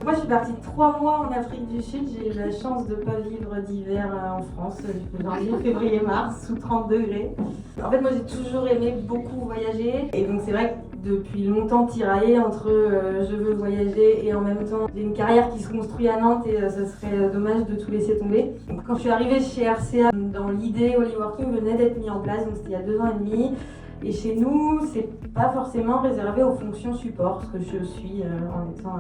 Moi, je suis partie 3 mois en Afrique du Sud. J'ai eu la chance de ne pas vivre d'hiver en France. Je fais janvier, février, mars, sous 30 degrés. En fait, moi, j'ai toujours aimé beaucoup voyager. Et donc, c'est vrai que depuis longtemps tiraillée entre je veux voyager et en même temps, j'ai une carrière qui se construit à Nantes et ça serait dommage de tout laisser tomber. Donc, quand je suis arrivée chez RCA, dans l'idée, Hollyworking venait d'être mis en place. Donc, c'était il y a 2 ans et demi. Et chez nous, c'est pas forcément réservé aux fonctions support, ce que je suis en étant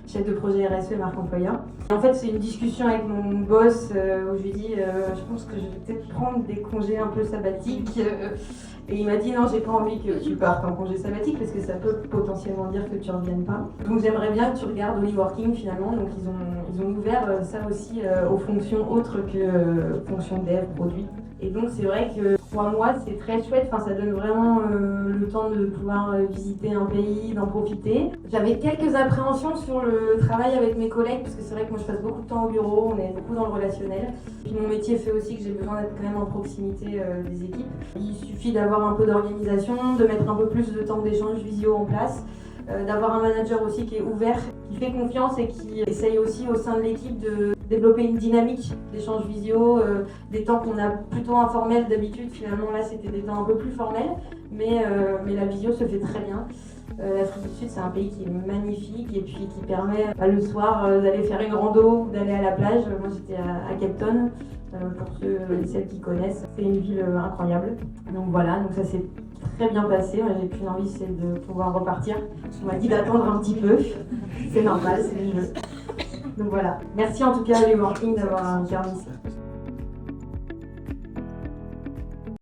chef de projet RSE et marque employeur. En fait, c'est une discussion avec mon boss où je lui dis je pense que je vais peut-être prendre des congés un peu sabbatiques. Et il m'a dit non, j'ai pas envie que tu partes en congé sabbatique parce que ça peut potentiellement dire que tu reviennes pas. Donc j'aimerais bien que tu regardes Hollyworking finalement. Donc ils ont ouvert ça aussi aux fonctions autres que fonctions dev, produit. Et donc c'est vrai que 3 mois c'est très chouette, enfin, ça donne vraiment le temps de pouvoir visiter un pays, d'en profiter. J'avais quelques appréhensions sur le travail avec mes collègues parce que c'est vrai que moi je passe beaucoup de temps au bureau, on est beaucoup dans le relationnel. Puis mon métier fait aussi que j'ai besoin d'être quand même en proximité des équipes. Il suffit d'avoir un peu d'organisation, de mettre un peu plus de temps d'échange visio en place. D'avoir un manager aussi qui est ouvert, qui fait confiance et qui essaye aussi au sein de l'équipe de développer une dynamique d'échange visio, des temps qu'on a plutôt informels d'habitude, finalement là c'était des temps un peu plus formels, mais la visio se fait très bien. L'Afrique du Sud c'est un pays qui est magnifique et puis qui permet le soir d'aller faire une rando ou d'aller à la plage. Moi j'étais à Cape Town, pour ceux et celles qui connaissent, c'est une ville incroyable. Donc voilà, donc ça s'est très bien passé. Moi, j'ai qu'une envie, c'est de pouvoir repartir. On m'a dit d'attendre un petit peu. C'est normal, c'est le jeu. Donc voilà. Merci en tout cas à Hollyworking d'avoir permis ça.